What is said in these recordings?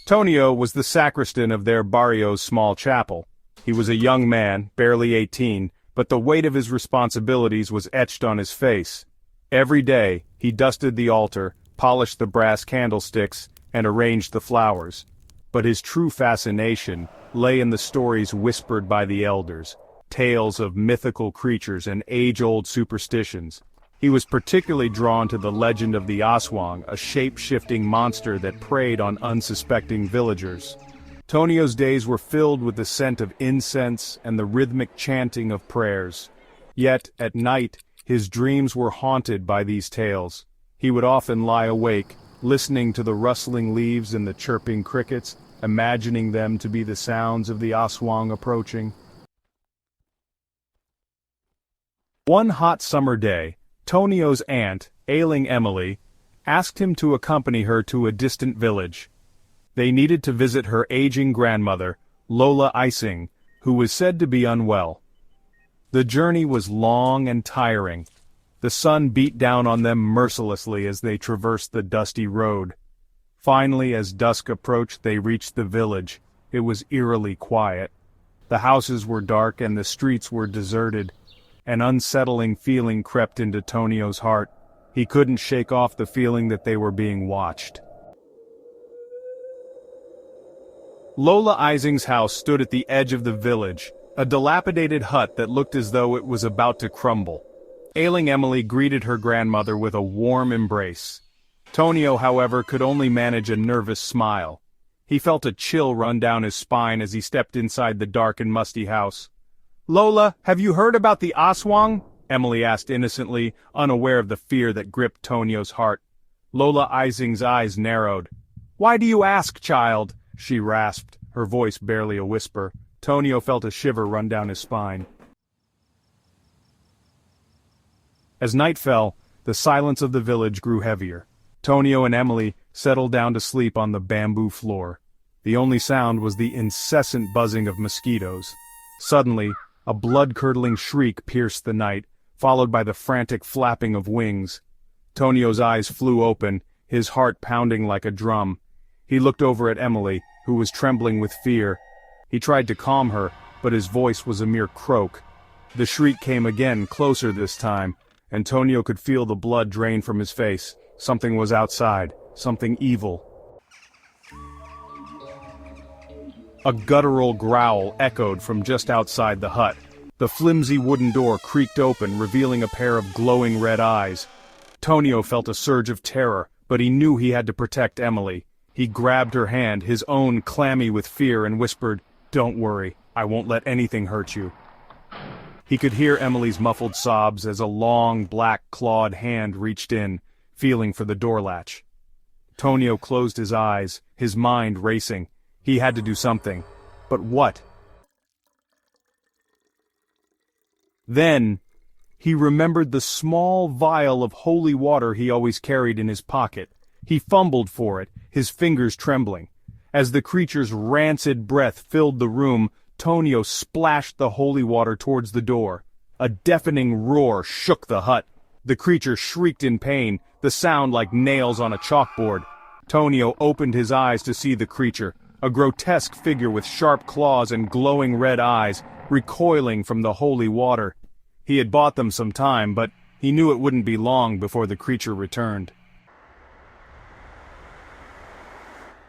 Tonio was the sacristan of their barrio's small chapel. He was a young man, barely 18, but the weight of his responsibilities was etched on his face. Every day, he dusted the altar, polished the brass candlesticks, and arranged the flowers. But his true fascination lay in the stories whispered by the elders, tales of mythical creatures and age-old superstitions. He was particularly drawn to the legend of the Aswang, a shape-shifting monster that preyed on unsuspecting villagers. Tonio's days were filled with the scent of incense and the rhythmic chanting of prayers. Yet, at night, his dreams were haunted by these tales. He would often lie awake, listening to the rustling leaves and the chirping crickets, imagining them to be the sounds of the Aswang approaching. One hot summer day, Tonio's aunt, ailing Emily, asked him to accompany her to a distant village. They needed to visit her aging grandmother, Lola Aswang, who was said to be unwell. The journey was long and tiring. The sun beat down on them mercilessly as they traversed the dusty road. Finally, as dusk approached, they reached the village. It was eerily quiet. The houses were dark and the streets were deserted. An unsettling feeling crept into Tonio's heart. He couldn't shake off the feeling that they were being watched. Lola Aswang's house stood at the edge of the village, a dilapidated hut that looked as though it was about to crumble. Ailing Emily greeted her grandmother with a warm embrace. Tonio, however, could only manage a nervous smile. He felt a chill run down his spine as he stepped inside the dark and musty house. "Lola, have you heard about the Aswang?" Emily asked innocently, unaware of the fear that gripped Tonio's heart. Lola Aswang's eyes narrowed. "Why do you ask, child?" she rasped, her voice barely a whisper. Tonio felt a shiver run down his spine. As night fell, the silence of the village grew heavier. Tonio and Emily settled down to sleep on the bamboo floor. The only sound was the incessant buzzing of mosquitoes. Suddenly, a blood-curdling shriek pierced the night, followed by the frantic flapping of wings. Tonio's eyes flew open, his heart pounding like a drum. He looked over at Emily, who was trembling with fear. He tried to calm her, but his voice was a mere croak. The shriek came again, closer this time. Tonio could feel the blood drain from his face. Something was outside, something evil. A guttural growl echoed from just outside the hut. The flimsy wooden door creaked open, revealing a pair of glowing red eyes. Tonio felt a surge of terror, but he knew he had to protect Emily. He grabbed her hand, his own clammy with fear, and whispered, "Don't worry, I won't let anything hurt you." He could hear Emily's muffled sobs as a long, black-clawed hand reached in, feeling for the door latch. Tonio closed his eyes, his mind racing. He had to do something. But what? Then, he remembered the small vial of holy water he always carried in his pocket. He fumbled for it, his fingers trembling. As the creature's rancid breath filled the room, Tonio splashed the holy water towards the door. A deafening roar shook the hut. The creature shrieked in pain, the sound like nails on a chalkboard. Tonio opened his eyes to see the creature, a grotesque figure with sharp claws and glowing red eyes, recoiling from the holy water. He had bought them some time, but he knew it wouldn't be long before the creature returned.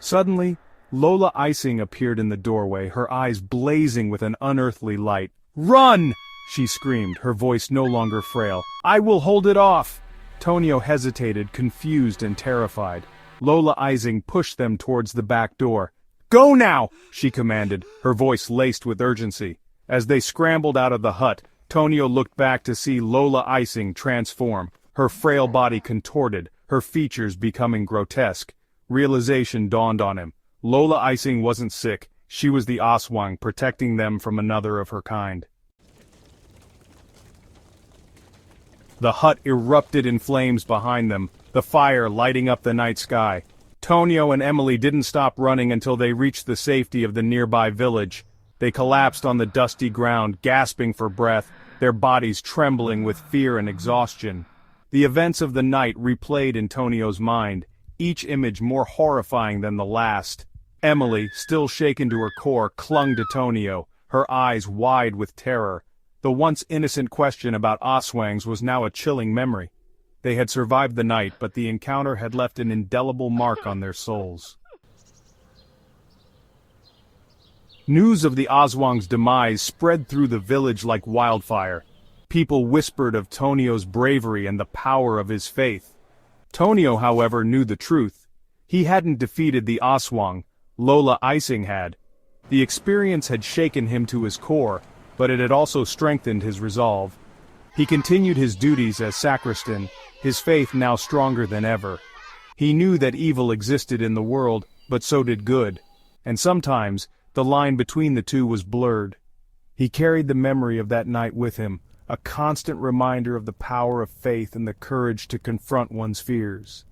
Suddenly, Lola Aswang appeared in the doorway, her eyes blazing with an unearthly light. "Run!" she screamed, her voice no longer frail. "I will hold it off!" Tonio hesitated, confused and terrified. Lola Aswang pushed them towards the back door. "Go now!" she commanded, her voice laced with urgency. As they scrambled out of the hut, Tonio looked back to see Lola Aswang transform, her frail body contorted, her features becoming grotesque. Realization dawned on him. Lola Aswang wasn't sick, she was the Aswang protecting them from another of her kind. The hut erupted in flames behind them, the fire lighting up the night sky. Tonio and Emily didn't stop running until they reached the safety of the nearby village. They collapsed on the dusty ground, gasping for breath, their bodies trembling with fear and exhaustion. The events of the night replayed in Tonio's mind, each image more horrifying than the last. Emily, still shaken to her core, clung to Tonio, her eyes wide with terror. The once innocent question about Aswangs was now a chilling memory. They had survived the night, but the encounter had left an indelible mark on their souls. News of the Aswang's demise spread through the village like wildfire. People whispered of Tonio's bravery and the power of his faith. Tonio, however, knew the truth. He hadn't defeated the Aswang, Lola Icing had. The experience had shaken him to his core, but it had also strengthened his resolve. He continued his duties as sacristan, his faith now stronger than ever. He knew that evil existed in the world, but so did good. And sometimes, the line between the two was blurred. He carried the memory of that night with him, a constant reminder of the power of faith and the courage to confront one's fears.